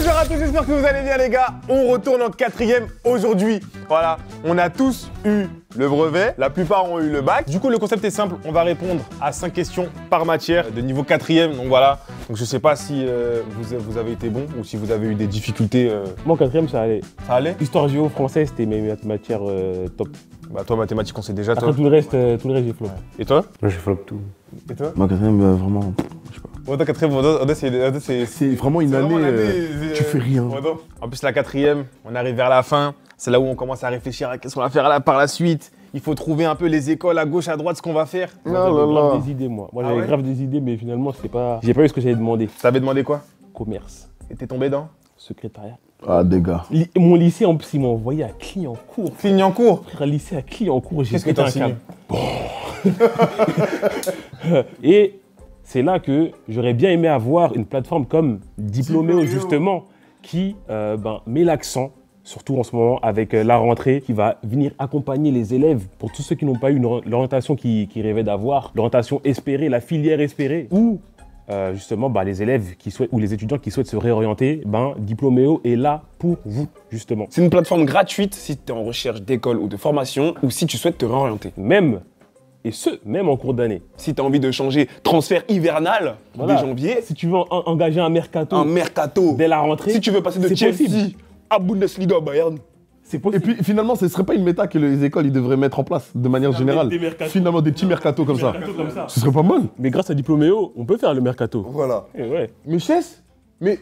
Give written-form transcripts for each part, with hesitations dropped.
Bonjour à tous, j'espère que vous allez bien les gars. On retourne en quatrième aujourd'hui. Voilà, on a tous eu le brevet, la plupart ont eu le bac. Du coup, le concept est simple, on va répondre à 5 questions par matière de niveau quatrième. Donc voilà, donc je sais pas si vous avez été bon ou si vous avez eu des difficultés. Moi, en quatrième, ça allait. Ça allait? Histoire géo français, c'était mes matières top. Bah toi, mathématiques, on sait déjà. Après, tout le reste, j'ai flop. Et toi? Moi, j'ai flop tout. Et toi? Moi, quatrième, vraiment, je sais pas. Moi, quatrième, C'est vraiment une année, tu fais rien. En plus, la quatrième, on arrive vers la fin. C'est là où on commence à réfléchir à qu'est-ce qu'on va faire par la suite. Il faut trouver un peu les écoles à gauche, à droite, ce qu'on va faire. Moi, j'avais grave des idées, moi. J'avais grave des idées, mais finalement, c'était pas... J'ai pas eu ce que j'avais demandé. T'avais demandé quoi? Commerce. Et t'es tombé dans? Secrétariat. Ah, des gars. Mon lycée, en plus, il m'a envoyé à Clignancourt. Clignancourt? Frère, lycée à Clignancourt, j'ai Qu'est-ce que pété t'as un enseigné? câble. Et c'est là que j'aurais bien aimé avoir une plateforme comme Diploméo, justement, qui met l'accent, surtout en ce moment avec la rentrée, qui va venir accompagner les élèves pour tous ceux qui n'ont pas eu l'orientation qu'ils rêvaient d'avoir, l'orientation espérée, la filière espérée, ou justement les élèves qui souhaitent, ou les étudiants qui souhaitent se réorienter, Diploméo est là pour vous, justement. C'est une plateforme gratuite si tu es en recherche d'école ou de formation ou si tu souhaites te réorienter. Même en cours d'année. Si tu as envie de changer transfert hivernal dès janvier, si tu veux engager un mercato dès la rentrée, si tu veux passer de Chelsea à Bundesliga Bayern, c'est possible. Et puis finalement, ce serait pas une méta que les écoles ils devraient mettre en place de manière générale. Finalement, des petits mercatos comme ça. Ce serait pas mal. Mais grâce à Diploméo, on peut faire le mercato. Voilà. Et ouais. Mais Chess, mais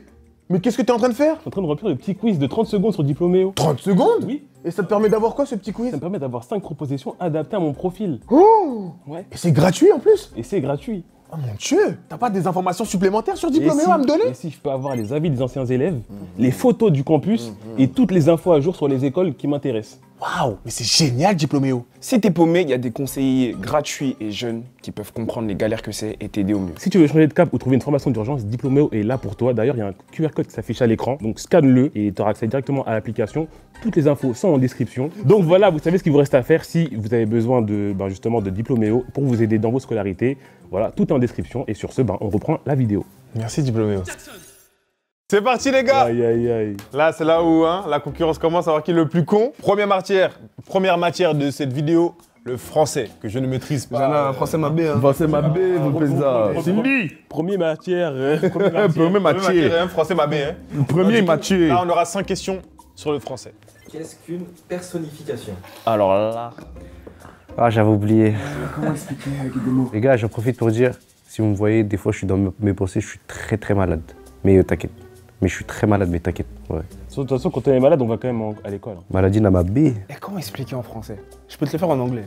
qu'est-ce que t'es en train de faire? Je suis en train de remplir le petit quiz de 30 secondes sur Diploméo. 30 secondes? Oui. Et ça te permet d'avoir quoi ce petit quiz? Ça me permet d'avoir 5 propositions adaptées à mon profil. Oh! Ouais. Et c'est gratuit en plus? Et c'est gratuit. Oh mon Dieu! T'as pas des informations supplémentaires sur Diploméo à me donner? Et si je peux avoir les avis des anciens élèves, les photos du campus et toutes les infos à jour sur les écoles qui m'intéressent. Waouh! Mais c'est génial Diploméo! si t'es paumé, il y a des conseillers gratuits et jeunes qui peuvent comprendre les galères que c'est et t'aider au mieux. Si tu veux changer de cap ou trouver une formation d'urgence, Diploméo est là pour toi. D'ailleurs, il y a un QR code qui s'affiche à l'écran, donc scanne-le et tu auras accès directement à l'application. Toutes les infos sont en description. Donc voilà, vous savez ce qu'il vous reste à faire si vous avez besoin de, justement de Diploméo pour vous aider dans vos scolarités. Voilà, tout est en description et sur ce, on reprend la vidéo. Merci Diploméo. C'est parti les gars! Aïe aïe aïe. Là, c'est là où la concurrence commence à voir qui est le plus con. Première matière de cette vidéo, le français, que je ne maîtrise pas. J'en ai un français ma B. C'est ma B, vous faites ça. Cindy! Premier matière. Premier matière. Français ma B, hein. Premier matière. Là, on aura 5 questions sur le français. Qu'est-ce qu'une personnification? Alors là... Ah, j'avais oublié. Comment expliquer avec des mots? Les gars, j'en profite pour dire, si vous me voyez, des fois, je suis dans mes pensées, je suis très très malade. Mais t'inquiète. Mais je suis très malade, mais t'inquiète. Ouais. De toute façon, quand on est malade, on va quand même à l'école. Maladie n'a ma B. Et comment expliquer en français? Je peux te le faire en anglais.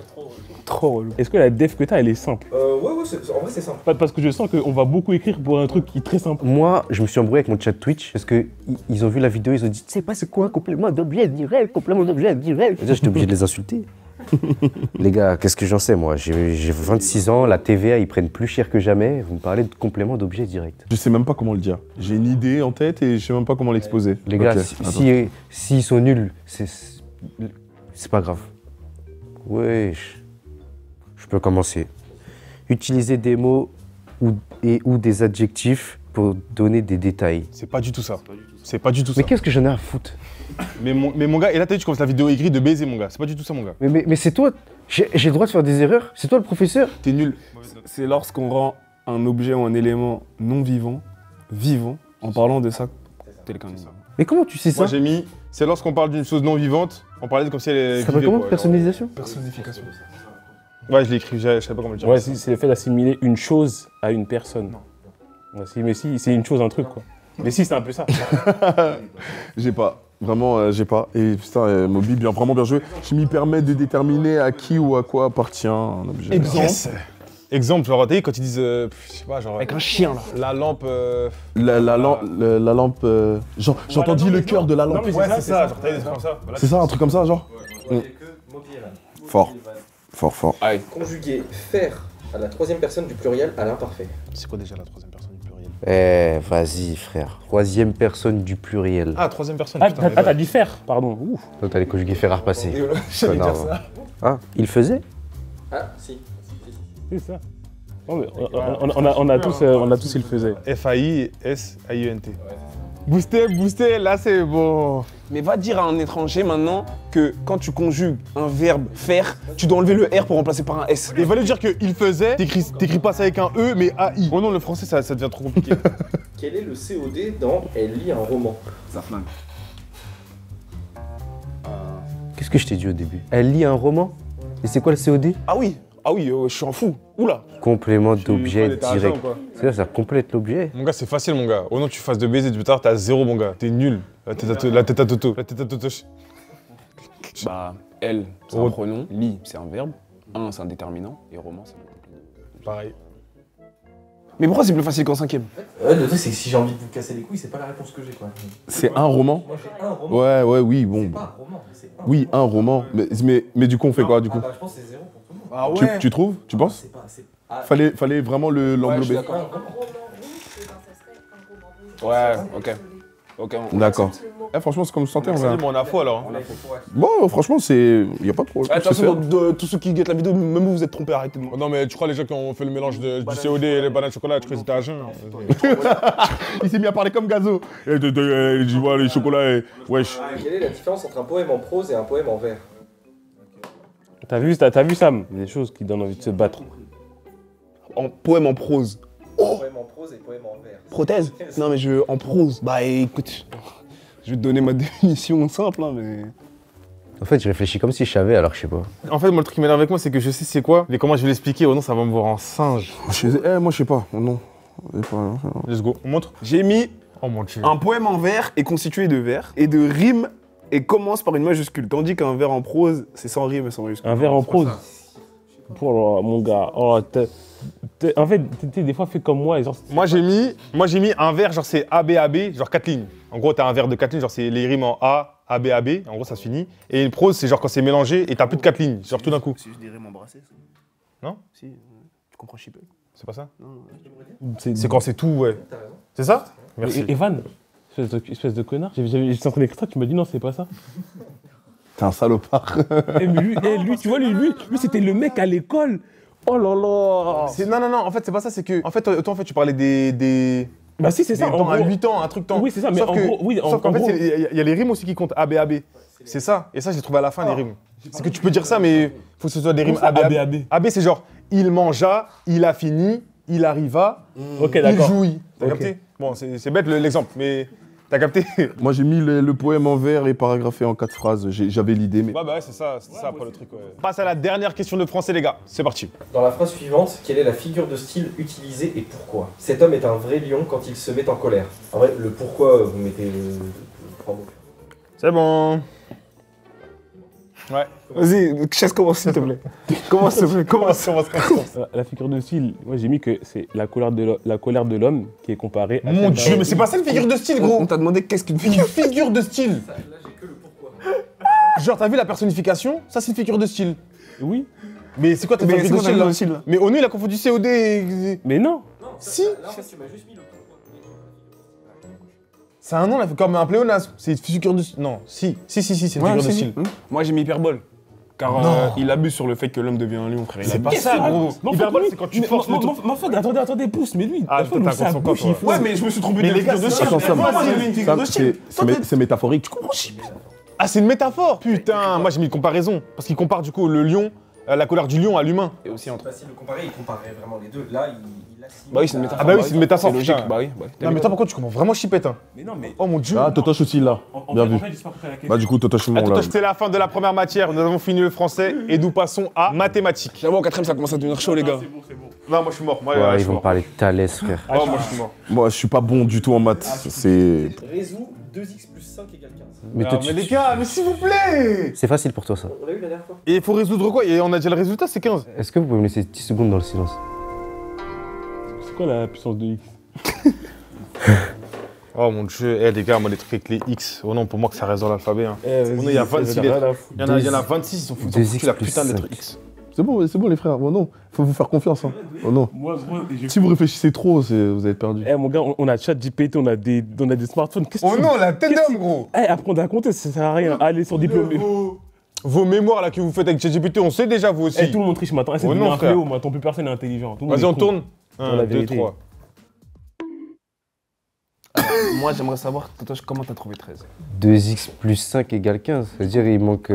Trop relou. Est-ce que la def que t'as, elle est simple? Ouais, en vrai c'est simple. Parce que je sens qu'on va beaucoup écrire pour un truc qui est très simple. Moi, je me suis embrouillé avec mon chat Twitch parce qu'ils ont vu la vidéo, ils ont dit, tu sais pas c'est quoi un complément d'objet direct, complément d'objet direct. J'étais obligé de les insulter. Les gars, qu'est-ce que j'en sais moi? J'ai 26 ans, la TVA ils prennent plus cher que jamais. Vous me parlez de complément d'objet direct. Je sais même pas comment le dire. J'ai une idée en tête et je sais même pas comment l'exposer. Les gars, Ok, s'ils sont nuls, c'est pas grave. Wesh. Je peux commencer. Utiliser des mots ou des adjectifs pour donner des détails. C'est pas du tout ça. C'est pas du tout ça. Mais qu'est-ce que j'en ai à foutre? Mais mon gars, et là, t'as vu, tu commences la vidéo écrite de baiser, mon gars. C'est pas du tout ça, mon gars. Mais c'est toi, j'ai le droit de faire des erreurs? C'est toi le professeur? T'es nul. C'est lorsqu'on rend un objet ou un élément non vivant, vivant, en parlant de ça tel qu'un humain. Mais comment tu sais ça? Moi, j'ai mis, c'est lorsqu'on parle d'une chose non vivante, on parlait comme si elle est. Ça s'appelle comment? Personnalisation? Personnification. Ouais, je l'ai écrit, je sais pas comment le dire. Ouais, c'est le fait d'assimiler une chose à une personne. Non. Mais si, c'est une chose, un truc, quoi. Mais si, c'est un peu ça. J'ai pas. Vraiment, j'ai pas. Et putain, Moby, vraiment bien joué. Je m'y permets de déterminer à qui ou à quoi appartient un objet. Exemple. Exemple, genre, t'as vu, quand ils disent, je sais pas, genre. Avec un chien là. La lampe. La lampe. J'entends dire le cœur de la lampe. Ouais, c'est ça, genre, t'as des trucs comme ça. C'est ça, un truc comme ça, genre? Fort. Fort. Allez. Conjuguer faire à la troisième personne du pluriel à l'imparfait. C'est quoi déjà la troisième personne du pluriel? Eh, vas-y frère. Troisième personne du pluriel. Ah, troisième personne, Ah, putain. t'as dit faire, pardon. Ouf. Toi, t'as les conjugués faire à repasser. J'allais dire Connard. ça. Ah, il faisait? Ah, si. C'est ça. Non, mais on a tous, il le faisait. F-A-I-S-A-I-E-N-T. Booster, là c'est bon. Mais va dire à un étranger maintenant que quand tu conjugues un verbe faire, tu dois enlever le R pour remplacer par un S. Et va lui dire qu'il faisait, t'écris pas ça avec un E, mais AI. Oh non, le français, ça devient trop compliqué. Quel est le COD dans Elle lit un roman? Zafman. Qu'est-ce que je t'ai dit au début? Elle lit un roman? Et c'est quoi le COD? Ah oui, je suis en fou. Oula. Complément d'objet t'as direct. argent ou pas C'est là, ça complète l'objet. Mon gars, c'est facile, mon gars. Oh non, tu fasses de baiser depuis tard, t'as 0, mon gars. T'es nul. La tête à Toto. La tête à Toto. Bah, elle, c'est Oh. un pronom. Lit, c'est un verbe. Un, c'est un déterminant. Et roman, c'est un complément. Pareil. Mais pourquoi c'est plus facile qu'en 5e? Le truc, c'est que si j'ai envie de vous casser les couilles, c'est pas la réponse que j'ai, quoi. C'est un roman? Moi, j'ai un roman. Ouais, oui, bon. C'est pas un roman, c'est un Oui, un roman. Mais du coup, on fait quoi, du coup? bah, je pense que c'est 0 pour tout le monde. Ah Tu trouves? Tu penses? C'est pas. Fallait vraiment l'englober. D'accord. Ouais, ok. D'accord. Franchement, c'est comme je sentais, on Salut, va. mais on a faux alors. hein. Bon, franchement, y a pas de problème. De toute façon, de tous ceux qui guettent la vidéo, même vous vous êtes trompés, arrêtez de Oh moi. non, mais tu crois les gens qui ont fait le mélange du COD et les bananes chocolat, tu crois que c'était à jeun? Il s'est mis à parler comme Gazo. Je vois les chocolats et. Wesh. Quelle est la différence entre un poème en prose et un poème en vers? T'as vu Sam? Des choses qui donnent envie de se battre. En poème en prose. Poème en prose et poème en vers. Prothèse? Non, mais en prose. Bah écoute, je vais te donner ma définition simple, hein, mais. En fait, je réfléchis comme si je savais, alors je sais pas. En fait, moi, le truc qui m'énerve avec moi, c'est que je sais c'est quoi, mais comment je vais l'expliquer? Oh non, ça va me voir en singe. Moi, je sais pas. Oh, non. Let's go. On montre? J'ai mis Oh mon dieu. un poème en vers est constitué de vers et de rimes et commence par une majuscule, tandis qu'un vers en prose, c'est sans rime et sans majuscule. Un vers en prose. Oh là, mon gars. Oh, en fait, des fois fait comme moi et genre. Moi j'ai mis un vers, genre c'est ABAB, genre 4 lignes. En gros, t'as un vers de 4 lignes, genre c'est les rimes en A, ABAB, en gros ça se finit. Et une prose, c'est genre quand c'est mélangé et t'as plus de 4 lignes, genre tout d'un coup. C'est juste des rimes embrassées, ça. Non? Si, tu comprends chiper. C'est pas ça? C'est C'est quand c'est tout, ouais. T'as raison. C'est ça? Merci. Evan, espèce de connard. J'étais en train d'écrire ça, tu m'as dit non, c'est pas ça. T'es un salopard. Mais lui, tu vois, lui c'était le mec à l'école. Oh là là. Non, en fait c'est pas ça, c'est que. En fait, toi en fait tu parlais des. Bah si, c'est ça. Des En temps à gros. 8 ans, un truc temps. Oui, c'est ça, mais Sauf en que- gros, oui, Sauf qu'en fait, gros. il y a les rimes aussi qui comptent, ABAB. C'est ça. Et ça, j'ai trouvé à la fin les rimes. C'est que tu peux dire ça, mais faut que ce soit des rimes Comment ça, ABAB. ABAB? AB, c'est genre, il mangea, il a fini, il arriva, Ok, il d'accord. jouit. T'as Ok. capté? Bon, c'est bête l'exemple, mais t'as capté? Moi, j'ai mis le poème en vers et paragraphé en 4 phrases. J'avais l'idée, mais. Ouais, c'est ça après le truc. Ouais. On passe à la dernière question de français, les gars. C'est parti. Dans la phrase suivante, quelle est la figure de style utilisée et pourquoi? Cet homme est un vrai lion quand il se met en colère. En vrai, le pourquoi, vous mettez le 3 mots. C'est bon. Ouais. Vas-y, chasse commence s'il te plaît. Commence s'il te plaît, commence. La figure de style, moi j'ai mis que c'est la colère de l'homme qui est comparée à. Mon celle dieu, d'un- mais c'est pas ça une figure de style, On gros. t'a demandé qu'est-ce qu'une Une figure. figure de style. Là, j'ai que le pourquoi. Genre, t'as vu la personnification? Ça, c'est une figure de style. Oui, Mais c'est quoi ta Mais figure c'est de quoi ta style figure là de style, là? Mais ONU, il a confondu COD et. mais non. Si. Là, en fait, tu m'as juste mis le pourquoi. C'est un nom là, comme un pléonasme. C'est une figure de style. Non, si, c'est une figure de style. Moi j'ai mis hyperbole. Car il abuse sur le fait que l'homme devient un lion, frère. Il C'est abuse. pas ça, gros. Mais en fait, Hyperbole, lui- c'est quand tu mais- forces le mais- truc. mais en fait, attendez, pousse, mais lui, Ah, la fois toi, où t'as sa consent, bouche, toi. il fait. Ouais, mais je me suis trompé Mais de les gars, figure de c'est- style. Attends, Sam, Moi j'ai mis une figure de Sam, style. c'est métaphorique. Tu comprends? Ah, c'est une métaphore. Putain, moi j'ai mis une comparaison. Parce qu'il compare du coup le lion, la colère du lion à l'humain. Et aussi entre. Facile de comparer, il comparait vraiment les deux. Là, il assimile. Bah oui, c'est une métaphore. Ah bah oui, c'est une métaphore, C'est logique. putain. Bah oui. Non, mais toi, pourquoi tu comprends vraiment chipette, hein? Mais non, mais. Oh mon dieu. Ah, Totoche aussi, là. Bien vu. j'espère que t'as la question. Bah, du coup, Totoche, Ah, mon toi, là. c'était la fin de la première matière. Nous avons fini le français et nous passons à mathématiques. J'avoue, en 4ème, ça commence à devenir chaud, les gars. Non, moi je suis mort. Moi, Ouais, je ils suis vont mort. parler de Thalès, frère. Oh, moi je suis mort. Moi, je suis pas bon du tout en maths. C'est. Résout 2x plus 5 égale 15. Mais toi, Mais les gars, mais s'il vous plaît. c'est facile pour toi, ça. On l'a eu la dernière fois. Et il faut résoudre quoi? Et on a déjà le résultat, c'est 15. Est-ce que vous pouvez me laisser 10 secondes dans le silence? C'est quoi la puissance de X? Oh mon dieu, les gars, moi les trucs avec les X. Oh non, pour moi que ça reste dans l'alphabet. Hein. Il y a 26 lettres. Il y en a 26, ils sont foutus. Deux Ils ont foutu la X plus putain de lettre 5. X. C'est bon, les frères. Oh non, faut vous faire confiance. Hein. Oh non. Moi, gros, Si vous réfléchissez trop, vous allez être perdu. Eh mon gars, on a ChatGPT, on a des smartphones. Qu'est-ce que Oh tu- non, la tête Qu'est-ce d'homme, gros. Eh, apprendre à compter, ça sert à rien. Allez sur diplômé. Vos mémoires là que vous faites avec ChatGPT, on sait déjà vous aussi. Eh, tout le monde triche maintenant. Eh, c'est Oh devenu non, un frère. fléau maintenant. Plus personne n'est intelligent. Tout le monde Vas-y, est on con. tourne. la 1, 2, vérité. 3. Moi, j'aimerais savoir, toi, comment t'as trouvé 13? 2x plus 5 égale 15. C'est-à-dire, il manque.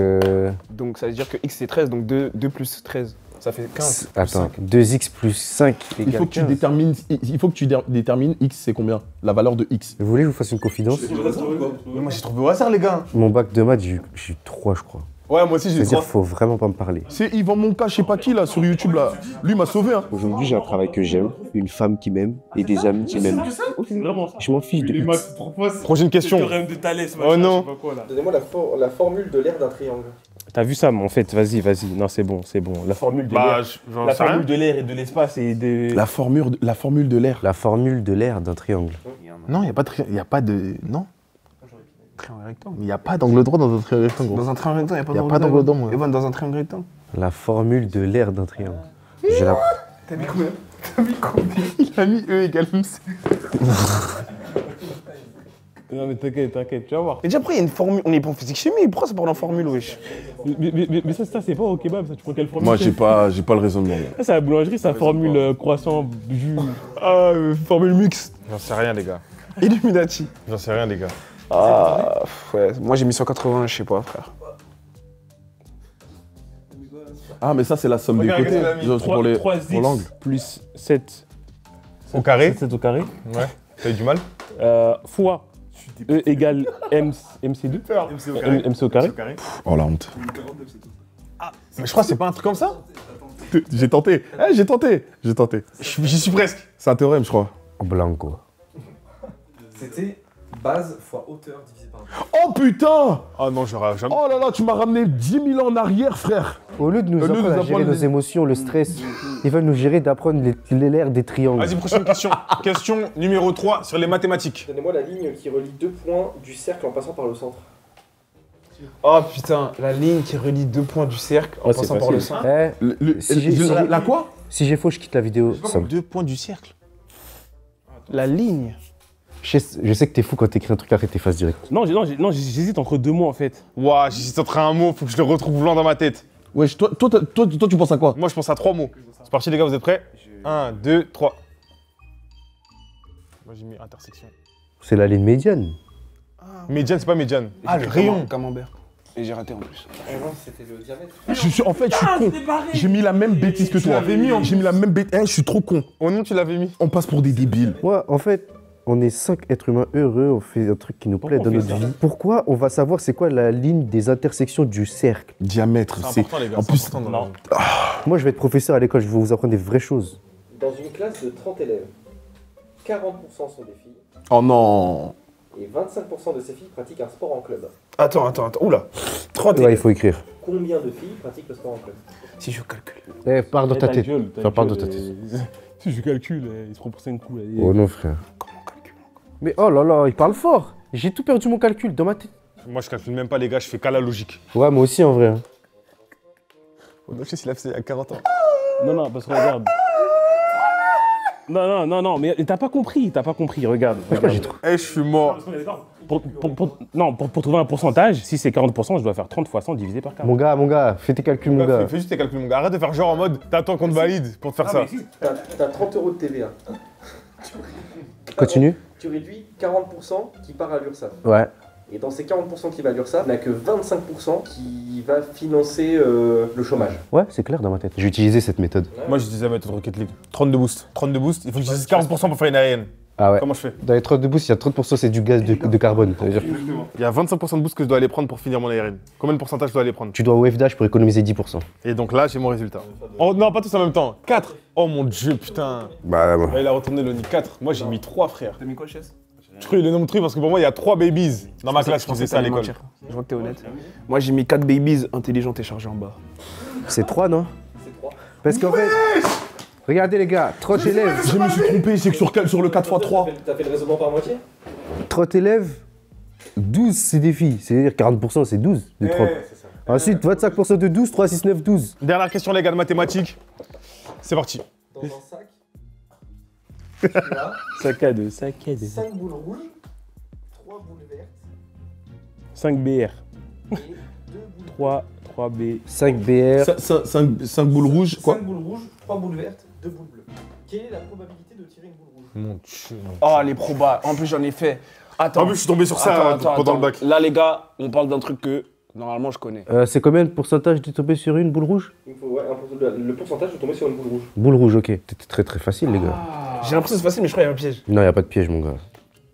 Donc, ça veut dire que x c'est 13, donc 2 plus 13, ça fait 15. Attends, 2x plus 5 égale 15. Il faut que tu détermines x, c'est combien? La valeur de x. Vous voulez que je vous fasse une confidence? Moi, j'ai trouvé au hasard, les gars. Mon bac de maths, j'ai eu 3, je crois. Ouais, moi aussi, j'ai C'est-à-dire, 3. faut vraiment pas me parler. C'est Yvan Monka, je sais pas qui là, sur YouTube là. Lui m'a sauvé, hein. Aujourd'hui, j'ai un travail que j'aime, une femme qui m'aime et des amis qui m'aiment. Je m'en fiche de X. Prochaine question. de Thalès, Oh non. Donnez-moi la formule de l'aire d'un triangle. T'as vu ça, mais en fait, vas-y. Non, c'est bon. La formule de l'air. j'en La sais rien. formule de l'air et de l'espace et de. La formule de l'air. La formule de l'air d'un triangle. Non, il n'y a pas de. Non. Triangle rectangle. Il n'y a pas d'angle droit dans un triangle rectangle, gros. Dans un triangle rectangle, il Y a pas d'angle droit, moi. Et dans un triangle rectangle. La formule de l'air d'un triangle. J'ai la... T'as mis combien? Il a mis E égale MC. Non, mais t'inquiète, tu vas voir. Mais déjà, après, il y a une formule. On est pas en physique chimie, pourquoi ça parle en formule, wesh? Mais ça, c'est pas au kebab, ça. Tu prends quelle formule? Moi, j'ai pas le raisonnement. Là. Ça, c'est à la boulangerie, ça formule croissant, jus. Formule mixte. J'en sais rien, les gars. Illuminati. J'en sais rien, les gars. Ah, ouais. Moi, j'ai mis 180, je sais pas, frère. Ah, mais ça, c'est la somme des Regarde, côtés. regarde, Genre, pour l'angle. 3x plus 7 Au carré. 7 au carré. Ouais. T'as eu du mal? Fois E égale MC2. MC au carré. Oh la honte. Mais je crois que c'est pas un truc comme ça. J'ai tenté. J'ai tenté. J'y suis presque. C'est un théorème, je crois. Blanco. C'était base fois hauteur divisé par 2. Oh putain! Oh non, j'aurais jamais. Oh là là, tu m'as ramené 10 000 ans en arrière, frère. Au lieu de nous Au lieu de apprendre nous à gérer apprendre nos les- émotions, le stress, ils veulent nous gérer d'apprendre l'air des triangles. Vas-y, prochaine question. Question numéro 3 sur les mathématiques. Donnez-moi la ligne qui relie deux points du cercle en passant par le centre. Oh putain, la ligne qui relie deux points du cercle en Oh, c'est passant par le facile. centre. Eh, La quoi? si j'ai faux, je quitte la vidéo. Ça me- 2 points du cercle. La ligne. Je sais que t'es fou quand t'écris un truc, après t'effaces direct. Non, j'hésite entre deux mots en fait. Ouah, j'hésite entre un mot, faut que je le retrouve blanc dans ma tête. Wesh, toi, tu penses à quoi? Moi, je pense à 3 mots. C'est parti, les gars, vous êtes prêts? 1, 2, 3. Moi, j'ai mis intersection. C'est la ligne médiane. Médiane, c'est pas médiane. Ah, le rayon. Camembert. Et j'ai raté en plus. Non, c'était le diamètre. En fait, je suis con. J'ai mis la même bêtise que toi. J'ai mis la même bêtise. Je suis trop con. Au nom, tu l'avais mis. On passe pour des débiles. Moi, en fait, on est 5 êtres humains heureux, on fait un truc qui nous plaît dans notre vie. Pourquoi on va savoir c'est quoi la ligne des intersections du cercle? Diamètre, C'est c'est. important, les gars. En c'est plus, important dans la vie. Moi, je vais être professeur à l'école, je vais vous apprendre des vraies choses. Dans une classe de 30 élèves, 40% sont des filles oh non. et 25% de ces filles pratiquent un sport en club. Attends. Oula. 30 Ouais, il faut écrire. Combien de filles pratiquent le sport en club? Si je calcule. Eh, pars dans ta tête. gueule, Enfin, pars dans ta tête. Si je calcule, il se prend pour 5 coups. Là. Oh non, frère. Mais oh là là, il parle fort. J'ai tout perdu mon calcul dans ma tête. Moi, je calcule même pas, les gars, je fais qu'à la logique. Ouais, moi aussi en vrai. hein. Je sais s'il a fait il y a 40 ans. Non, parce que regarde. Non, mais t'as pas compris, regarde. J'ai trop. Eh, je suis mort. Pour trouver un pourcentage, si c'est 40%, je dois faire 30 fois 100 divisé par 40. Mon gars, fais tes calculs, mon gars. Fais juste tes calculs, mon gars. Arrête de faire genre en mode, t'attends qu'on te valide pour te faire ça. T'as 30 € de TVA. Continue. Tu réduis 40% qui part à l'URSSAF. Ouais. Et dans ces 40% qui va à l'URSSAF, il n'y a que 25% qui va financer le chômage. Ouais, c'est clair dans ma tête. J'ai utilisé cette méthode. Moi, je disais mettre Rocket League. 32 boost. 32 boost, il faut que j'utilise 40% pour faire une aérienne. Ah ouais. Comment je fais? Dans les 32 boosts, il y a 30% c'est du gaz de carbone. Ça veut dire que Il y a 25% de boost que je dois aller prendre pour finir mon aérienne. Combien de pourcentage je dois aller prendre? tu dois au F-Dash pour économiser 10%. Et donc là, j'ai mon résultat. Oh non, pas tous en même temps. 4. Oh mon dieu, putain. Bah, Là, il a retourné le nid 4. Moi, j'ai mis 3, frère. T'as mis quoi, Chess? Je crois le nombre de trucs parce que pour moi, il y a 3 babies dans ma classe qui faisaient ça à l'école. Je vois que t'es honnête. Moi, j'ai mis 4 babies intelligentes et chargées en bas. c'est 3, non? C'est 3. Parce qu'en fait, regardez les gars, 30 élèves. Je me suis trompé, c'est que sur le 4x3. T'as fait le raisonnement par moitié? 30 élèves, 12 c'est des filles. C'est-à-dire 40% c'est 12 de 30. C'est ça. Ensuite, 25% de 12, 3, 6, 9, 12. Dernière question, les gars, de mathématiques. C'est parti. Dans un sac, tu as Saccade. 5 boules rouges, 3 boules vertes 5 BR. et 2 boules 3B. 5 BR. 5 boules rouges, quoi? 5 boules rouges, 3 boules vertes, 2 boules bleues. Quelle est la probabilité de tirer une boule rouge? Mon Dieu. Oh, les probas. En plus, j'en ai fait. Attends. En plus, je suis tombé sur ça pendant le bac. Là, les gars, on parle d'un truc que normalement je connais. C'est combien de pourcentage de tomber sur une boule rouge? Il faut, ouais, le pourcentage de tomber sur une boule rouge. Boule rouge, ok. C'était très très facile, les gars. J'ai l'impression que c'est facile, mais je crois qu'il y a un piège. Non, y a pas de piège, mon gars.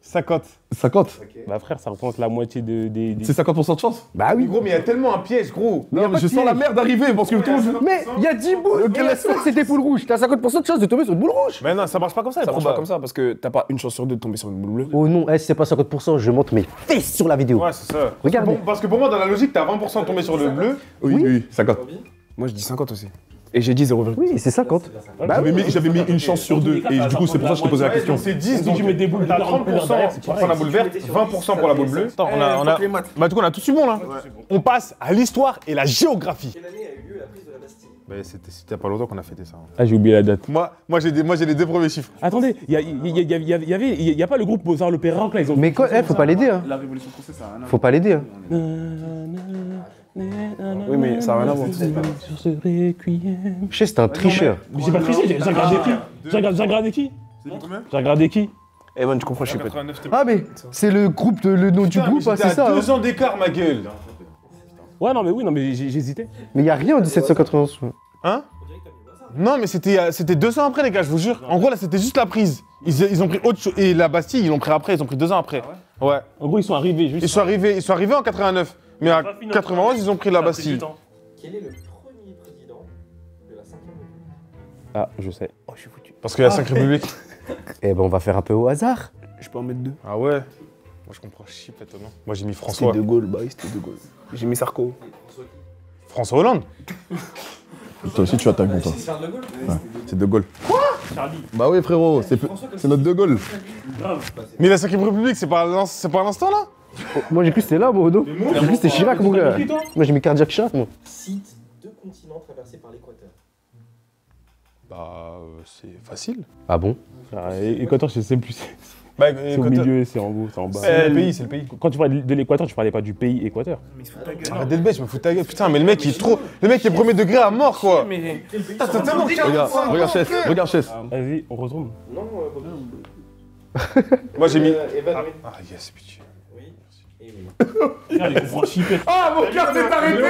50. 50. Bah frère, ça représente la moitié des... C'est 50% de chance. Bah Mais oui. gros, mais il y a tellement un piège, gros. Non, mais je sens la merde arriver parce que tout le monde. Mais y a 10 boules. Ok, laisse-moi. C'était boule rouge. T'as 50% de chance de tomber sur une boule rouge. Mais non, ça marche pas comme ça, les Ça marche pas probas. comme ça parce que t'as pas une chance sur deux de tomber sur une boule bleue. Oh non, si c'est pas 50%, je monte mes fesses sur la vidéo. Ouais, c'est ça. Regardez. Bon, parce que pour moi, dans la logique, t'as 20% de tomber sur le bleu. Oui, 50. Moi, je dis 50 aussi. Et j'ai dit 0,5. Oui, c'est 50. J'avais mis une chance sur 2 et du coup, c'est pour ça que je t'ai posé la question. C'est 10, Si donc tu mets des boules t'as dedans, 30% c'est pour pareil. la boule verte, 20% pour la boule bleue. Attends, bah du coup, on a tout su bon là. On passe à l'histoire et la géographie. Quelle année a eu lieu la prise de la Bastille? Mais c'était il y a pas longtemps qu'on a fêté ça. Ah, j'ai oublié la date. Moi j'ai les deux premiers chiffres. Attendez, il y a pas le groupe Beaux-Arts Le Perroc là, ils ont... Mais quoi, faut pas l'aider, hein. La révolution française, ça a rien à Faut pas l'aider, hein. Oui, mais ça a rien à voir. Sur ce requiem. Je sais, c'est un tricheur. Mais j'ai pas triché, j'ai regardé qui? J'ai regardé qui? J'ai regardé qui? Evan, tu comprends, je suis pas. Ah, mais c'est le groupe, le nom du groupe, hein, c'est ça. hein. 2 ans d'écart, ma gueule. Ouais, non, mais j'hésitais. Mais y a rien en 1791. Hein? Non, mais c'était 2 ans après, les gars, je vous jure. En gros, là, c'était juste la prise. Ils ont pris autre chose. Et la Bastille, ils l'ont pris après, ils ont pris 2 ans après. Ouais. En gros, ils sont arrivés juste. Ils sont arrivés en 89. Mais à 91, ils ont pris la Bastille. Quel est le premier président de la 5e République? Ah, je sais. Oh, je suis foutu. Parce qu'il y a 5 républiques. Eh ben, on va faire un peu au hasard. Je peux en mettre deux. Ah ouais? Moi, je comprends chip, étonnant. Moi, j'ai mis François. C'était De Gaulle, bah oui, c'était De Gaulle. J'ai mis Sarko. François Hollande. Toi aussi, tu attaques, bon, toi. C'est Charles de Gaulle? C'est De Gaulle. Charlie. Bah oui, frérot, c'est notre De Gaulle. Mais la 5ème République, c'est pas à l'instant, là? Moi, j'ai cru que c'était là, moi, non. J'ai cru que c'était Chirac, mon gars. Moi, j'ai mis cardiaque Chirac, moi. Cite 2 continents traversés par l'équateur. Bah, c'est facile. Ah bon? Ah, Équateur, je sais plus. Bah, C'est au milieu, c'est en haut, c'est en bas. C'est le pays, c'est le pays. Quand tu parlais de l'Équateur, tu parlais pas du pays Équateur. Arrête d'être bête, je me fous de ta gueule. Putain, mais le mec, il est trop. Le mec, il est premier degré à mort, quoi. Mais. Putain, t'as tellement Regarde, chef. Vas-y, on retourne. Non, Bobby. Moi, j'ai mis. Evan, oui. Ah, yes, pitié. Oui. Et oui. Regarde, ils comprennent chipper. Ah, mon cœur s'est arrêté.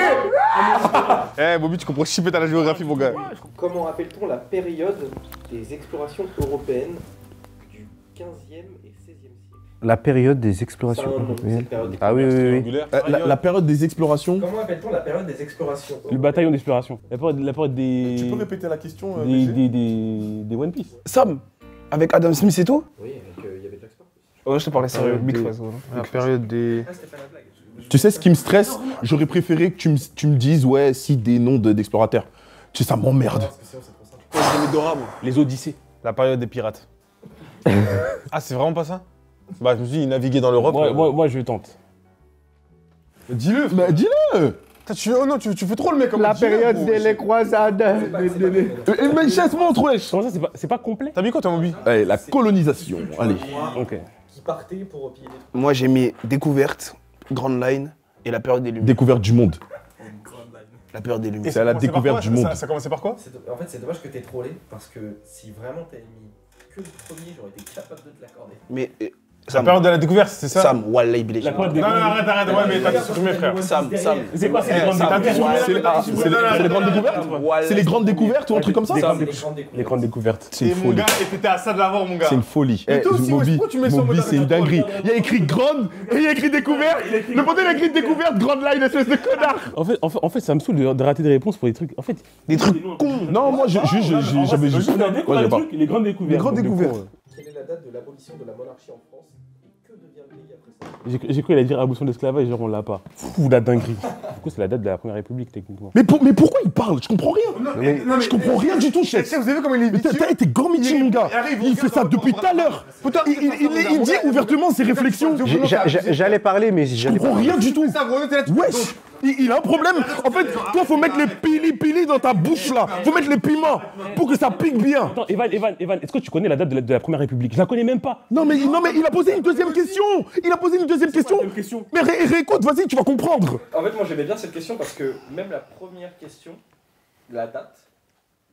Eh, Bobby, tu comprends chipper à la géographie, mon gars. Comment appelle-t-on la période des explorations européennes du 15e et 16e siècle? La période des Ça a explorations un nom, européennes. cette période. Ah oui, oui, oui. La période des explorations. Comment appelle-t-on la période des explorations Le européennes? bataillon d'exploration. La période des... Tu peux répéter la question, des One Piece. Sam, avec Adam Smith et tout? Oui, avec il y avait Jack Sparrow. Oh, je te parlais sérieux. Big Fuzz. La période des. Ah, c'était pas la blague. Tu sais ce qui me stresse? J'aurais préféré que tu me dises, ouais, si des noms d'explorateurs. Tu sais, ça m'emmerde. Parce que sinon, c'est trop simple. J'ai mis Dora, moi. Les Odyssées. La période des pirates. Ah, c'est vraiment pas ça? Bah, je me suis dit, il naviguait dans l'Europe. Moi, je tente. Dis-le, frère. Bah, dis-le. Oh non, tu fais trop le mec comme La dis-le, période gros. des croisades. Mais chasse montre, wesh. Comment ça, c'est pas complet? T'as mis quoi, toi, Moby? Allez, la colonisation. Allez. Ok. Qui partait pour piller des trucs. Moi, j'ai mis Découverte, Grand Line et la période des Lumières. Découverte du monde. La période des Lumières. C'est à la découverte du monde. Ça commençait par quoi? En fait, c'est dommage que t'aies trollé parce que si vraiment t'avais mis que le premier, j'aurais été capable de te l'accorder. Mais. La Sam, période de la découverte, c'est ça? Sam, Wallahi Bilal. La période des... Non, arrête, ouais, mais t'as tout supprimé, frère. Sam. C'est quoi, c'est les grandes Sam, découvertes? C'est les grandes découvertes? C'est les grandes découvertes ou un truc comme ça? Les C'est grandes les découvertes. grandes découvertes. Les grandes découvertes. C'est Et une mon folie. gars, et t'étais à ça de l'avoir, mon gars. C'est une folie. Mais toi aussi, Moby, pourquoi tu mets ça en mode c'est une avec la dinguerie. Il y a écrit grande et il y a écrit découverte. Le pote, il a écrit découverte, grande line, espèce de connard. En fait, ça me saoule de rater des réponses pour des trucs. En fait, Des trucs cons. Non, moi, j'avais juste. On a découvert Ouais, le j'ai pas. truc, les grandes découvertes. Les grandes Donc, du coup, découvertes. Quelle est la date de l'abolition de la monarchie en France et que devient le pays après ça? J'ai cru qu'il allait dire abolition de l'esclavage, genre on l'a pas. Fou la dinguerie. Du coup, c'est la date de la première république, techniquement. Mais pourquoi il parle? Je comprends rien. Je comprends rien du tout, chef. Vous avez vu comment il est Mais t'as été gormiti, mon gars. Il fait ça depuis tout à l'heure. Il dit ouvertement ses réflexions. J'allais parler, mais Je j'allais comprends pas. rien du tout. Ça, gros, t'es là, tu Wesh, il a un problème. En fait, toi, faut mettre les pili dans ta bouche là. Faut mettre les piments pour que ça pique bien. Attends, Evan, est-ce que tu connais la date de la première république? Je la connais même pas. Non mais il a posé une deuxième question. Il a posé une deuxième question. Mais réécoute, vas-y, tu vas comprendre. En fait, moi j'aimais bien cette question parce que même la première question, la date,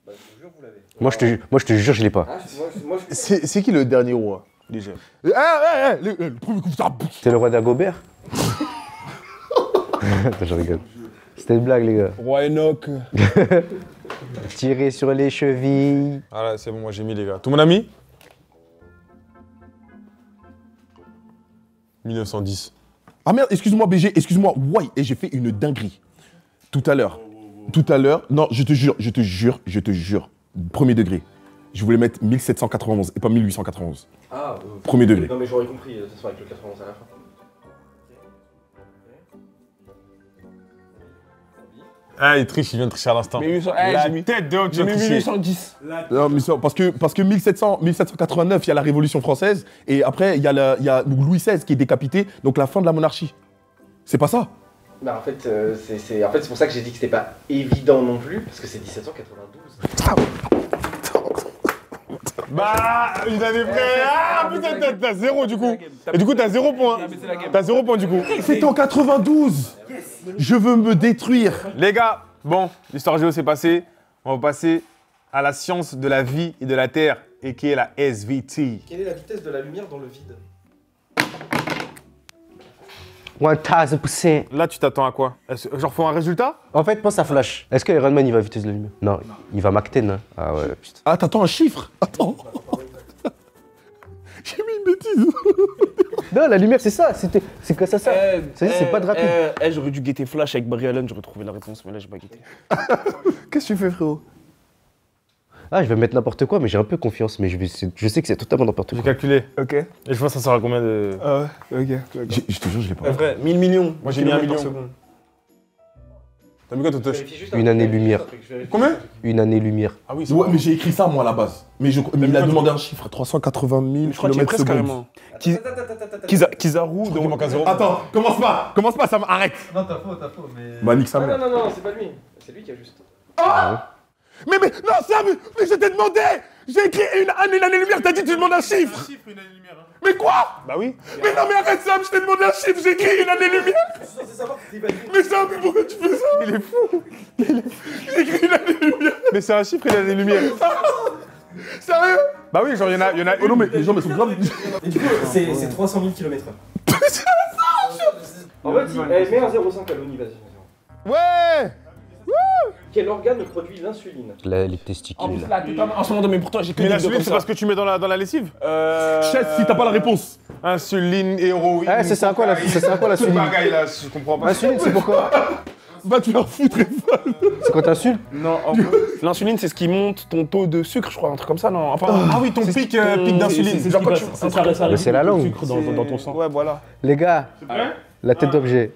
Bah, je vous jure, vous l'avez. Moi, je te jure, je l'ai pas. Ah, moi, je... C'est qui le dernier roi déjà? Le premier coup, ça. T'es le roi d'Agobert? Je rigole. C'était une blague, les gars. Roi Enoch. Tirer sur les chevilles. Ah là, c'est bon, moi j'ai mis les gars. Tout mon ami 1910. Ah merde, excuse-moi BG, excuse-moi, ouais, et j'ai fait une dinguerie. Tout à l'heure, non, je te jure, premier degré. Je voulais mettre 1791 et pas 1891. Ah, Premier degré. Non, mais j'aurais compris, de toute façon, avec le 91 à la fin. Ah, il triche, il vient de tricher à l'instant. Mais La tête de homme, tu J'ai as mis triché. 1810. Non, mais parce que 1789, il y a la Révolution française, et après, il y a Louis XVI qui est décapité, donc la fin de la monarchie. C'est pas ça? Bah, en fait, c'est pour ça que j'ai dit que c'était pas évident non plus, parce que c'est 1792. Bah, une année près. Ah, putain, t'as 0 du coup. Et du coup, t'as 0 points. T'as 0 points du coup. C'était en 92. Je veux me détruire. Les gars, bon, l'histoire géo s'est passée. On va passer à la science de la vie et de la terre, et qui est la SVT. Quelle est la vitesse de la lumière dans le vide? 1000%. Là, tu t'attends à quoi? Genre, faut un résultat? En fait, pense à Flash. Est-ce que Iron Man, il va à vitesse de la lumière? Non, il va Mach 10, hein. Ah ouais, putain. Ah, t'attends un chiffre? Attends. J'ai mis une bêtise. Non, la lumière, c'est ça. C'est que ça. C'est pas de rapide. J'aurais dû guetter Flash avec Barry Allen, j'aurais trouvé la réponse, mais là, j'ai pas guetté. Qu'est-ce que tu fais, frérot? Ah, je vais mettre n'importe quoi, mais j'ai un peu confiance. Mais je sais que c'est totalement n'importe J'ai quoi. calculé. Ok. Et je vois ça sera combien de. Ah ouais, ok. Je te jure, je l'ai pas. Vrai, 1000 millions. Moi, j'ai mis 1 kilomètres million. par seconde. T'as mis quoi, Totoche? Une année-lumière. Combien? Une année-lumière. Ah oui, c'est Ouais, bon. mais j'ai écrit ça, moi, à la base. Mais il a demandé un chiffre, 380 000 Je crois qu'il est km presque carrément. Kizaru, Il manque un 0. Attends, commence pas, ça m'arrête. Non, t'as faux, mais. Bah, nique sa mère. Non, c'est pas lui. C'est lui qui a juste. Mais, non, Sam, mais je t'ai demandé. J'ai écrit une année-lumière, t'as dit tu demandes un chiffre. Mais quoi? Bah oui. Mais non, mais arrête, Sam, je t'ai demandé un chiffre, j'ai écrit une année-lumière. Je suis censé savoir que t'es validé. Mais Sam, mais pourquoi tu fais ça? Il est fou. J'ai écrit une année-lumière. Mais c'est un chiffre, il a des lumières. Sérieux? Bah oui, genre, il y en a Oh non, mais les gens, mais sont grave. Et du coup, c'est 300 000 km/h. En fait, mets un 0,5 à l'ONI, vas-y. Ouais. Quel organe produit l'insuline? Les testicules. En ce moment, mais pourtant, j'ai que Mais des l'insuline, comme c'est ça. parce que tu mets dans la lessive. Chef, si t'as pas la réponse. Insuline, héroïne. Ah, ça sert à quoi la Ce suline? bagaille là, je comprends pas. L'insuline, c'est pourquoi? Va te faire foutre. C'est quand t'insultes? Non, en fait, l'insuline, c'est ce qui monte ton taux de sucre, je crois, un truc comme ça, non? Enfin, Ah oui, ton pic d'insuline. c'est genre quand tu- Mais c'est la langue. Le sucre dans ton sang. Ouais, voilà. Les gars, la tête d'objet.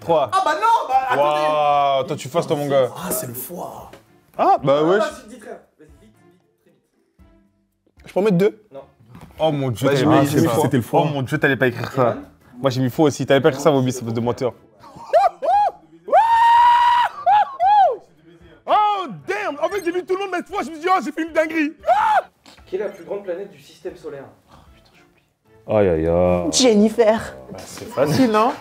3. Ah bah non, bah waouh, toi tu fasses toi mon gars. Ah, c'est le foie. Ah bah wesh. Tu te dis très bien. Vas-y, vite, très vite. Je peux en mettre 2? Oh mon dieu, Bah, t'allais j'ai pas mis- écrire j'ai mis ça. faux. C'était le foie. Oh mon dieu, t'allais pas écrire ça. Moi j'ai mis faux aussi, t'allais pas écrire ça, Bobby, c'est de menteur. Oh, damn. En fait, j'ai vu tout le monde mettre foie, je me suis dit, oh, j'ai fait une dinguerie. Quelle est la plus grande planète du système solaire? Aïe, aïe, aïe. Jennifer. C'est facile, non?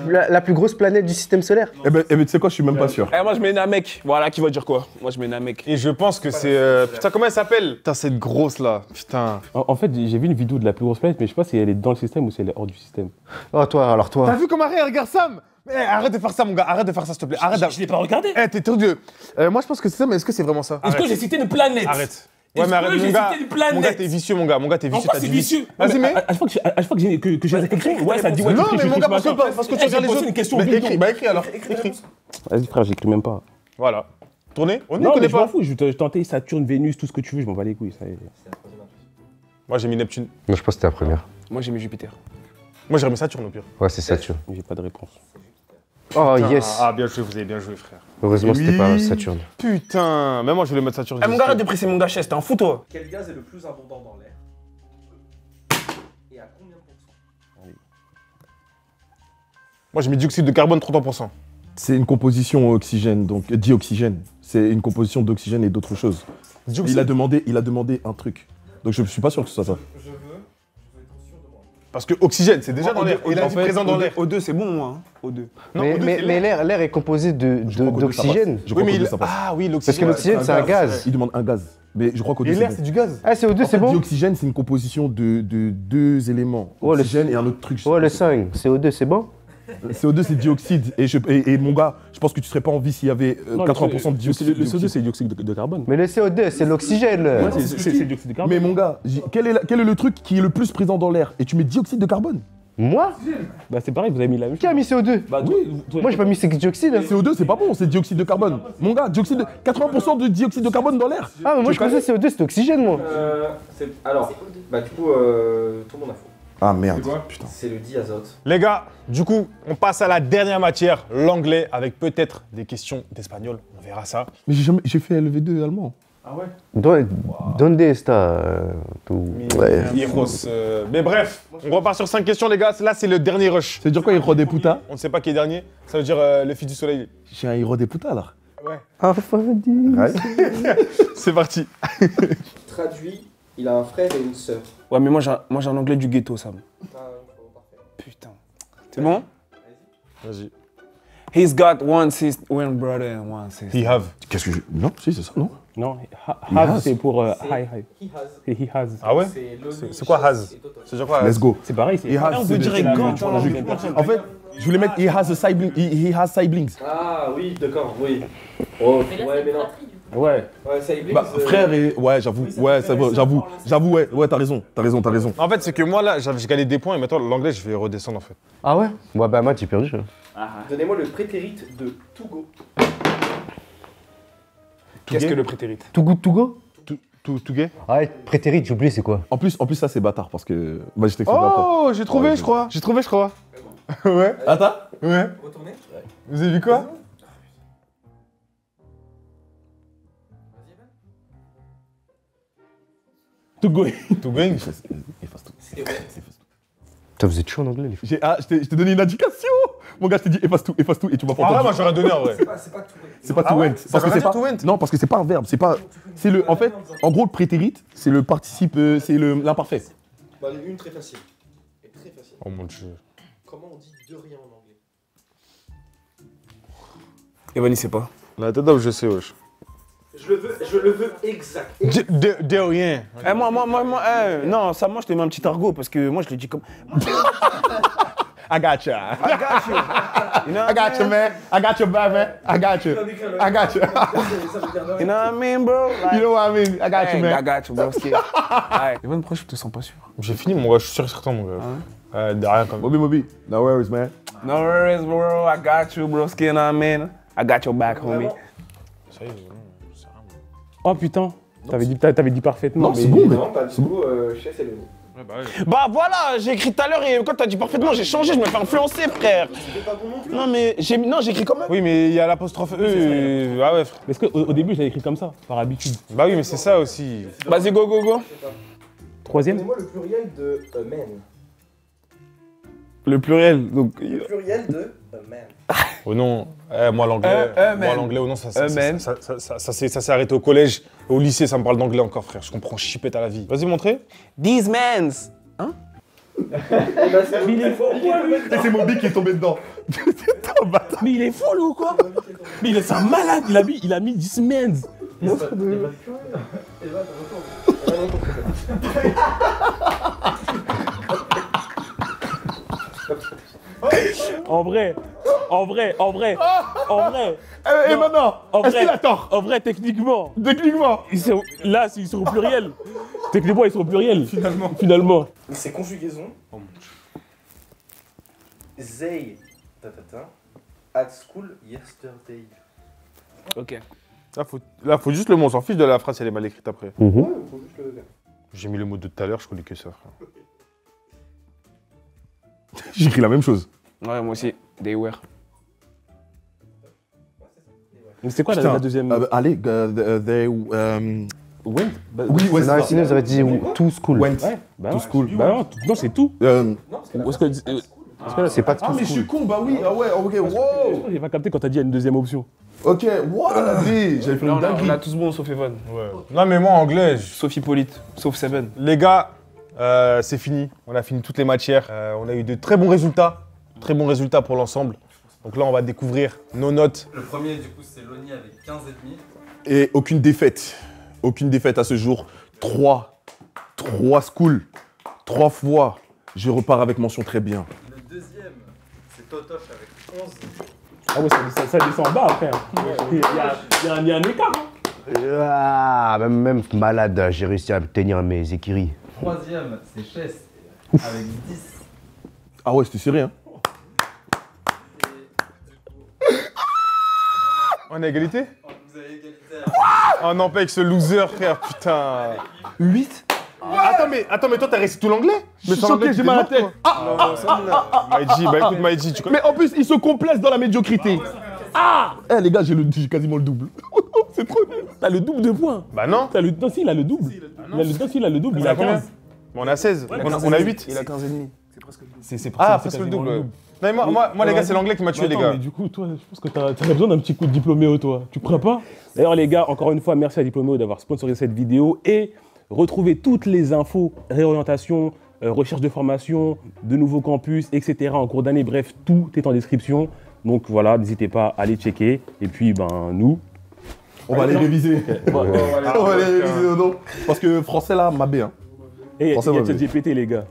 La plus grosse planète du système solaire. Eh ben, tu sais quoi, je suis même pas sûr. Eh, moi, je mets Namek. Voilà, qui va dire quoi? Moi, je mets Namek. Et je pense que c'est. Putain, comment elle s'appelle? Putain, cette grosse là. Putain. En fait, j'ai vu une vidéo de la plus grosse planète, mais je sais pas si elle est dans le système ou si elle est hors du système. Oh, toi, alors toi. T'as vu comment elle regarde Sam? Eh, arrête de faire ça, mon gars, arrête de faire ça, s'il te plaît. Arrête Je l'ai pas regardé. Eh, t'es trop Dieu. Moi je pense que c'est ça, mais est-ce que c'est vraiment ça? Est-ce que j'ai cité une planète? Arrête. Ouais, Est-ce mais arrête, que mon j'ai gars. cité une planète? Mon gars, t'es vicieux, mon gars. Mon gars, t'es vicieux. Pourquoi t'as c'est dit vicieux? Vas-y, mais. À chaque fois que j'ai quelque chose à écrire, ouais, ça dit ouais. Non, tu mais triches, mon gars, tu triches, parce que tu Eh, regardes j'ai les posé autres. une question Mais bidon. écris, bah écris alors. Écris. Vas-y, frère, j'écris même pas. Voilà. Tournez? On ne Non, mais connaît je m'en pas. fous, je tentais Saturne, Vénus, tout ce que tu veux, je m'en bats les couilles. Ça y est. Moi, j'ai mis Neptune. Moi, je pense que c'était la première. Moi, j'ai mis Jupiter. Moi, j'ai remis Saturne au pire. Ouais, c'est Saturne. J'ai pas de réponse. Oh, Putain. yes. Ah, bien joué, vous avez bien joué, frère. Heureusement, c'était Oui. pas Saturne. Putain. Même moi, je voulais mettre Saturne. Eh, mon gars, arrête de presser mon gars, chest, t'es un fou, toi. Quel gaz est le plus abondant dans l'air? Et à combien de pourcents? Moi, j'ai mis dioxyde de carbone 33%. C'est une composition oxygène, donc dioxygène. C'est une composition d'oxygène et d'autres choses. Il a demandé un truc. Donc je suis pas sûr que ce soit ça. Je veux être sûr de moi. Parce que oxygène, c'est déjà dans l'air. Il a En dit fait, présent dans l'air. O2, c'est bon, moi. Hein. O2. Non, Mais, O2, mais, c'est mais l'air. l'air est composé d'oxygène. d'oxygène. Je Oui, crois mais qu'au-deux, il... ça passe. Ah oui, Parce que l'oxygène. l'oxygène, c'est un gaz. Il demande un gaz. Mais je crois qu'au-deux, Et l'air, c'est c'est bon. du gaz. Ah, CO2, c'est bon? Dioxygène, c'est une composition de deux éléments. Ouais, le- Oxygène et un autre truc. Ouais, le 5, CO2, c'est bon? CO2, c'est dioxyde. Et mon gars, je pense que tu serais pas en vie s'il y avait Non, 80% de dioxyde. Le CO2, c'est dioxyde de carbone. Mais le CO2, c'est l'oxygène. Ouais, c'est dioxyde de carbone. Mais mon gars, quel est le truc qui est le plus présent dans l'air? Et tu mets dioxyde de carbone. Moi? Bah, c'est pareil, vous avez mis la même Qui a mis CO2? Bah, Moi, j'ai pas mis dioxyde. CO2, c'est pas bon, c'est dioxyde de carbone. Mon gars, 80% de dioxyde de carbone dans l'air. Ah, mais moi, je pensais CO2, c'était oxygène, moi. Alors, bah du coup, tout le monde a faux. Ah merde. Putain. C'est le diazote. Les gars, du coup, on passe à la dernière matière, l'anglais, avec peut-être des questions d'espagnol. On verra ça. Mais j'ai fait LV2 allemand. Ah ouais? Donde está tu? Ouais. Hijos, mais bref, on repart sur 5 questions, les gars. Là, c'est le dernier rush. Ça veut dire quoi, hijo de puta? On ne sait pas qui est dernier. Ça veut dire le fils du soleil. Je suis un hijo de puta, là. Ouais. C'est parti. Traduit, il a un frère et une sœur. Ouais, mais moi, j'ai un anglais du ghetto, Sam. Putain. C'est bon? Vas-y. He's got one sister, one brother and one sister. He have. Qu'est-ce que je. Non, si, c'est ça, non? Non, have, has. c'est pour C'est hi, hi. He has. C'est he has. Ah ouais? C'est Loli, C'est quoi Chess has? et Toto. C'est dire quoi? Let's go. C'est pareil, c'est. He has, on c'est peut dire c'est la God, même dans la chose. même personne. En fait, je voulais mettre he has a sibling. He has siblings. Ah oui, d'accord, oui. Oh, Mais là, ouais, c'est mais non. fratrie, du coup. Ouais. Ouais, ça y Bah, frère et. Ouais, j'avoue. Ouais, ça va, j'avoue, ouais, t'as raison. T'as raison. En fait, c'est que moi, là, j'ai gagné des points et maintenant, l'anglais, je vais redescendre, en fait. Ah ouais? Moi, bah, moi, j'ai perdu. Donnez-moi le prétérite de Togo. Qu'est-ce que le prétérite? Too good to go? Tout gay? Ah ouais, prétérite, j'ai oublié, c'est quoi? En plus, ça, c'est bâtard parce que. Bah, je t'explique après. Oh, j'ai trouvé, je crois. J'ai trouvé, je crois. Ouais. Attends. Ouais. Retournez. Vous avez vu quoi? To go. Tout going. Efface tout. C'était ouais. Putain, vous êtes chaud en anglais, les filles. Je t'ai donné une indication. Mon gars, je t'ai dit efface tout et tu m'as pas Ah, entendu. moi, j'aurais donné en vrai. C'est pas tout. C'est pas Ah to ouais went. Ça Parce veut que rien c'est pas. dire to went. Non, parce que c'est pas un verbe. C'est pas. C'est le. En fait, en gros, le prétérite, c'est le participe. C'est l'imparfait. Bah, une très facile. Et très facile. Oh mon dieu. Comment on dit de rien en anglais? Evan, il sait pas. La tête d'homme, je sais, wesh. Je le veux exact. De rien. Eh, moi, non, ça, moi, je te mets un petit argot parce que moi, je le dis comme. I got you. I got you. You know I got you, man. I got your back, man. I got you. I got you. You know what I mean, bro? Like, You know what I mean? I got you, hey, man. I got you, bro. Alright. Evan, pourquoi je te sens pas sûr? J'ai fini, mon gars, je suis sûr et certain, mon gars. De rien, comme Moby. No worries, man. No worries, bro. I got you, bro. You know what I mean? I got your back, homie. Ça y est, c'est rien. Oh putain. T'avais dit parfaitement. Non, mais- c'est bon, mais. Non, bah du coup, Chess et Loni. Ouais, bah ouais. Bah voilà, j'ai écrit tout à l'heure et quand t'as dit parfaitement, j'ai changé, je me fais influencer, frère. C'était pas bon non plus. Non, mais j'ai écrit quand même. Oui, mais il y a l'apostrophe E. Ah ouais, frère. Parce qu'au début, je l'avais écrit comme ça, par habitude. Bah oui, mais c'est ça aussi. Vas-y, go, go, go. Troisième. Donnez-moi le pluriel de a man. Le pluriel, donc. Le pluriel de a man. Oh non, moi l'anglais, man. oh non, ça Man. s'est arrêté au collège. Au lycée, ça me parle d'anglais encore, frère. Je comprends chipette à la vie. Vas-y, montrez. These mans. C'est Moby qui est tombé dedans. Mais il est fou, lui, ou quoi? Mais c'est un malade, il a mis 10 semaines. En vrai. Et maintenant, En est-ce vrai. qu'il a tort? En vrai, techniquement, Techniquement. ils sont au pluriel. Techniquement, ils sont au pluriel. Finalement. Ces conjugaisons. They at school yesterday. Ok. Là, faut juste le mot. On s'en fiche de la phrase, elle est mal écrite après. Ouais, faut juste le faire. J'ai mis le mot de tout à l'heure, je connais que ça, frère. J'écris la même chose. Ouais, moi aussi. They were. Mais c'est quoi Putain, la deuxième? Allez, they. Went Bah, Oui, ouais, Non, c'est sinon, ça. ça va dire to school. Went. Ouais, bah To ouais. school. Bah non, non, c'est tout. Ou est-ce que C'est pas to Ah, mais je school. suis con, bah oui, ah ouais, ok, wow. j'ai pas capté quand t'as dit il y a une deuxième option. Ok, wow, la D, j'avais fait une On dinguerie. a tous bon sauf Evan. Ouais. Non, mais moi, anglais, Sauf Hippolyte. Sauf Seven. les gars, C'est fini. On a fini toutes les matières. On a eu de très bons résultats. Très bons résultats pour l'ensemble. Donc là, on va découvrir nos notes. Le premier, du coup, c'est Loni avec 15,5. Et aucune défaite. Aucune défaite à ce jour. 3 schools. 3 fois. Je repars avec mention très bien. Le deuxième, c'est Totoche avec 11. Ah ouais, ça descend en bas, frère. Il y a un écart. Hein. Ah, même malade, j'ai réussi à me tenir mes écuries. Troisième, c'est Chess avec 10. Ah ouais, c'était serré, hein. On est à égalité? Vous avez égalité. Oh non, pas avec ce loser, frère, putain. 8. Attends, mais toi, t'as réussi tout l'anglais? Mais sans l'anglais, j'ai mal à la tête. Maïdji, bah écoute, Maïdji, tu connais. Mais en plus, ils se complaisent dans la médiocrité. Eh les ggars, j'ai quasiment le double. C'est trop nul. T'as le double de points. Bah non. Non, si, il a le double. Il a le double, il a 15. Bon, on a 16. On a 8. Il a 15,5. C'est Ah, presque le double. Non, mais moi, les gars, c'est l'anglais qui m'a tué, les gars. Mais du coup, toi, je pense que t'aurais besoin d'un petit coup de Diploméo, toi. Tu crois pas? D'ailleurs, les gars, encore une fois, merci à Diploméo d'avoir sponsorisé cette vidéo et retrouvez toutes les infos, réorientation, recherche de formation, de nouveaux campus, etc. en cours d'année. Bref, tout est en description. Donc voilà, n'hésitez pas à aller checker. Et puis, ben, nous. On va les réviser. On va les réviser au nom. Parce que français là, ma B. Hein. Et il y a Français, ma B. ChatGPT, les gars.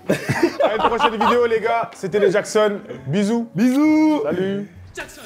À une prochaine vidéo, les gars. C'était les Jackson. Bisous. Bisous. Salut. Jackson.